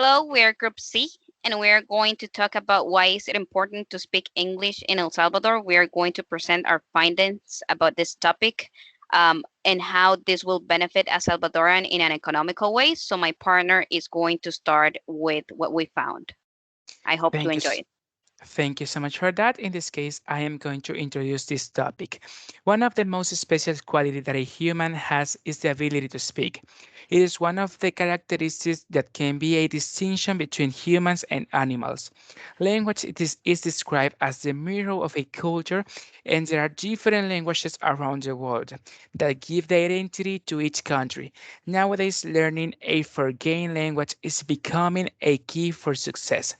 Hello, we are Group C, and we are going to talk about why is it important to speak English in El Salvador. We are going to present our findings about this topic and how this will benefit a Salvadoran in an economical way. So my partner is going to start with what we found. I hope you Thank you. enjoy it. Thank you so much for that. In this case, I am going to introduce this topic. One of the most special qualities that a human has is the ability to speak. It is one of the characteristics that can be a distinction between humans and animals. Language is described as the mirror of a culture, and there are different languages around the world that give the identity to each country. Nowadays, learning a foreign language is becoming a key for success.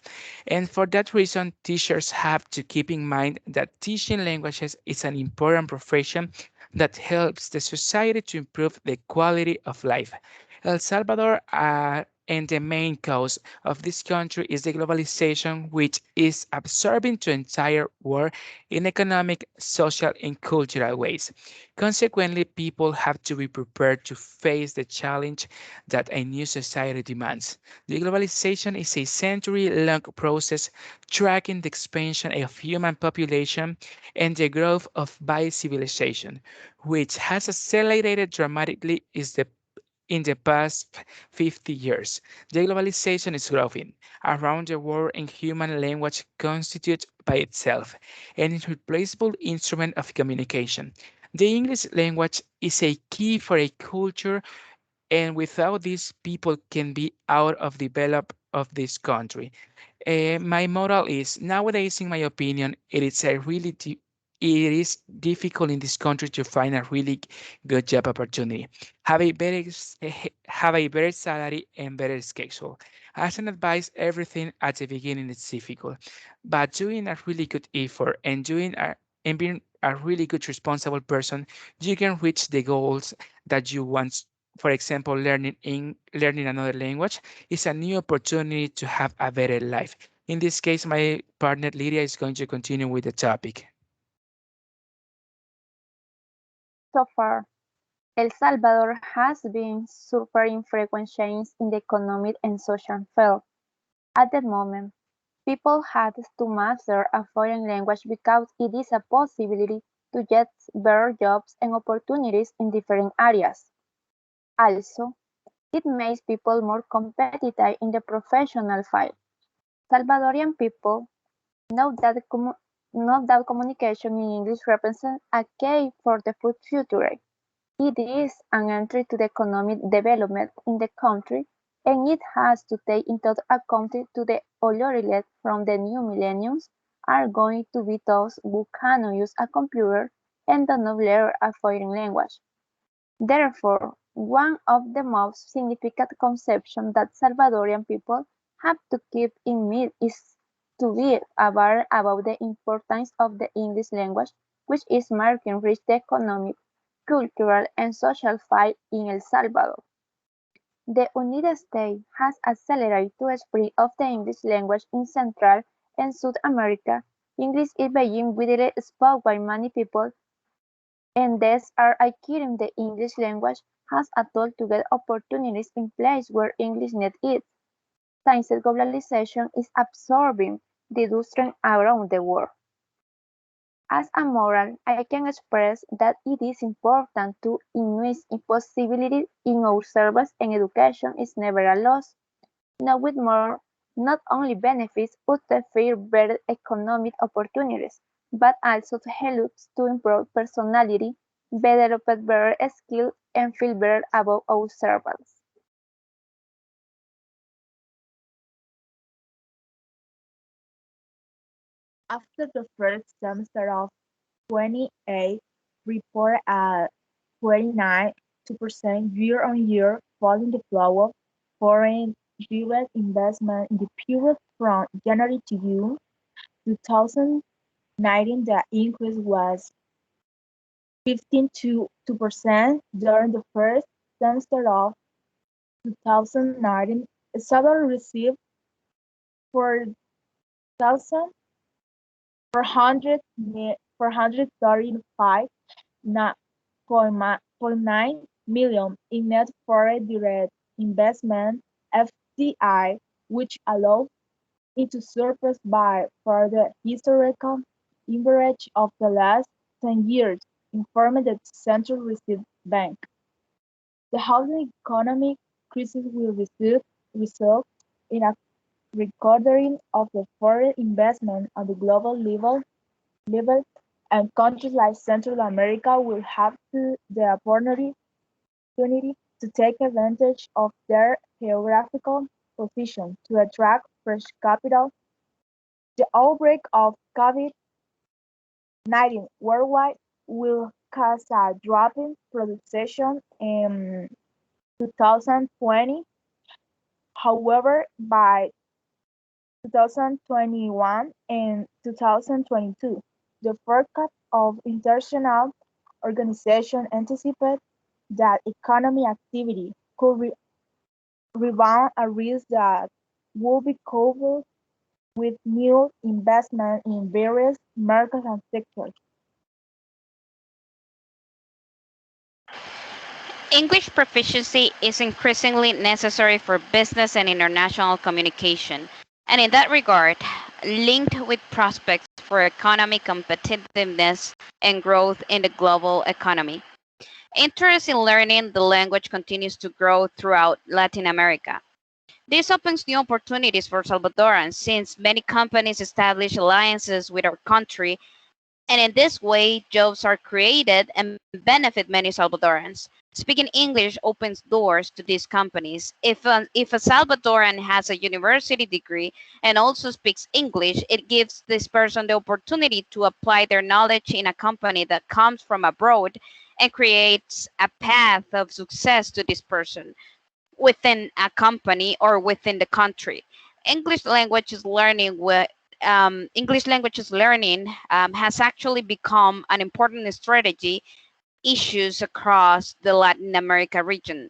And for that reason, teachers have to keep in mind that teaching languages is an important profession that helps the society to improve the quality of life. El Salvador, and the main cause of this country is the globalization, which is absorbing the entire world in economic, social, and cultural ways. Consequently, people have to be prepared to face the challenge that a new society demands. The globalization is a century-long process tracking the expansion of human population and the growth of bio-civilization, which has accelerated dramatically in the past 50 years. The globalization is growing around the world, and human language constitutes by itself an irreplaceable instrument of communication. The English language is a key for a culture, and without this, people can be out of develop of this country. My moral is nowadays, in my opinion, it is difficult in this country to find a really good job opportunity. Have a better salary and better schedule. As an advice, everything at the beginning is difficult, but doing a really good effort and being a really good responsible person, you can reach the goals that you want. For example, learning another language is a new opportunity to have a better life. In this case, my partner Lydia is going to continue with the topic. So far, El Salvador has been suffering frequent changes in the economic and social field. At the moment, people have to master a foreign language because it is a possibility to get better jobs and opportunities in different areas. Also, it makes people more competitive in the professional field. Salvadorian people know that, know that communication in English represents a key for the future. It is an entry to the economic development in the country, and it has to take into account to the elite from the new millenniums are going to be those who cannot use a computer and do not learn a foreign language. Therefore, one of the most significant conceptions that Salvadorian people have to keep in mind is to be aware about the importance of the English language, which is marking rich the economic, cultural, and social field in El Salvador. The United States has accelerated the spread of the English language in Central and South America. English is being widely spoken by many people, and these are acquiring the English language has a tool to get opportunities in places where English need it. Since globalization is absorbing the industry around the world. As a moral, I can express that it is important to invest in possibilities in our service and education is never a loss. Now with more, not only benefits but to fair better economic opportunities, but also to helps to improve personality, develop better skills, and feel better about our servants. After the first semester of 28, report at 29.2% year-on-year, following the flow of foreign direct investment in the period from January to June 2019. The increase was 15.2% during the first semester of 2019. El Salvador received 4,435.9 million in net foreign direct investment (FDI) which allows it to surpass by far the historical average of the last 10 years, informed the Central Reserve Bank. The housing economic crisis will result in a recording of the foreign investment on the global level, and countries like Central America will have the opportunity to take advantage of their geographical position to attract fresh capital. The outbreak of COVID-19 worldwide will cause a drop in production in 2020. However, by 2021 and 2022, the forecast of international organizations anticipate that economic activity could rebound, a risk that will be covered with new investment in various markets and sectors. English proficiency is increasingly necessary for business and international communication, and in that regard, linked with prospects for economic competitiveness and growth in the global economy. Interest in learning the language continues to grow throughout Latin America. This opens new opportunities for Salvadorans since many companies establish alliances with our country, and in this way, jobs are created and benefit many Salvadorans. Speaking English opens doors to these companies. If a Salvadoran has a university degree and also speaks English, it gives this person the opportunity to apply their knowledge in a company that comes from abroad and creates a path of success to this person within a company or within the country. English languages learning with English languages learning has actually become an important strategy issues across the Latin America region.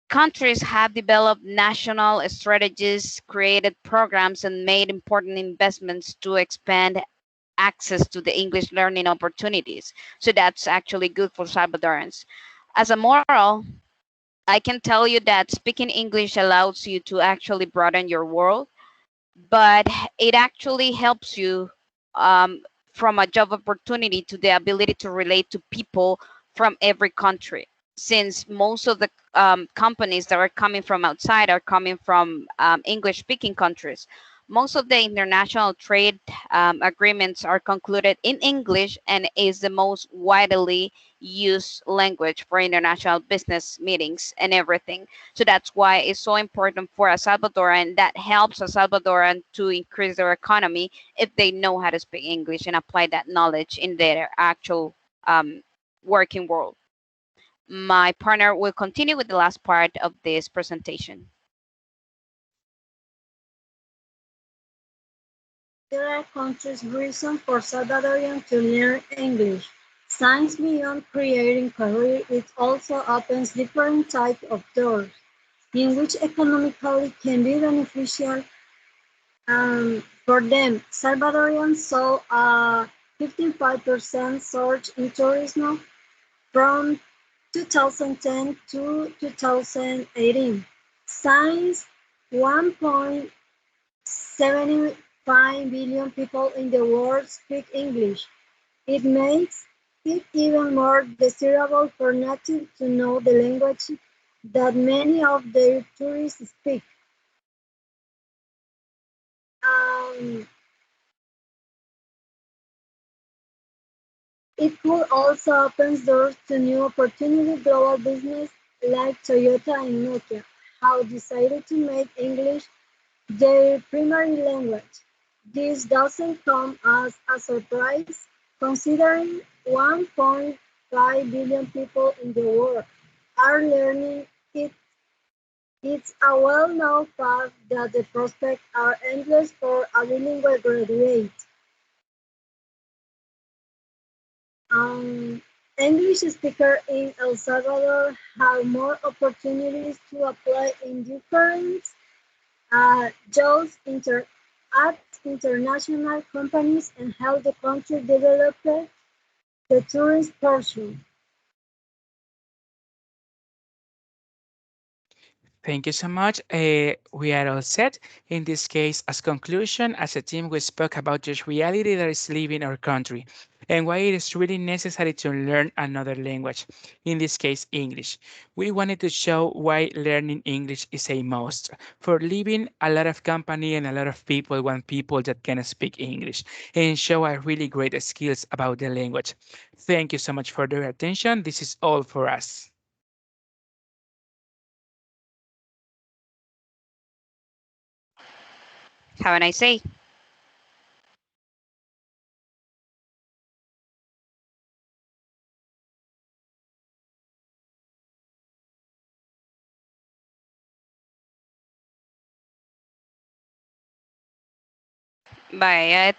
Countries have developed national strategies, created programs, and made important investments to expand access to the English learning opportunities. So that's actually good for Salvadorans. As a moral, I can tell you that speaking English allows you to actually broaden your world, but it actually helps you um, from a job opportunity to the ability to relate to people from every country. Since most of the companies that are coming from outside are coming from English speaking countries, most of the international trade agreements are concluded in English and is the most widely used language for international business meetings and everything. So that's why it's so important for a Salvadoran that helps a Salvadoran to increase their economy if they know how to speak English and apply that knowledge in their actual working world. My partner will continue with the last part of this presentation. There are countless reasons for Salvadorians to learn English. Science beyond creating career, it also opens different types of doors, in which economically can be beneficial for them. Salvadorians saw a 55% surge in tourism from 2010 to 2018. Since 1.75 billion people in the world speak English, it makes it even more desirable for natives to know the language that many of their tourists speak. Um, it could also open doors to new opportunities. Global business like Toyota and Nokia have decided to make English their primary language. This doesn't come as a surprise, considering 1.5 billion people in the world are learning it. It's a well-known fact that the prospects are endless for a bilingual graduate. Um, English speakers in El Salvador have more opportunities to apply in different jobs at international companies and help the country develop the tourist portion. Thank you so much. We are all set. In this case, as conclusion, as a team, we spoke about the reality that is living our country and why it is really necessary to learn another language, in this case, English. We wanted to show why learning English is a must. For living, a lot of company and a lot of people want people that can speak English and show a really great skills about the language. Thank you so much for your attention. This is all for us. Have a nice day. Bye.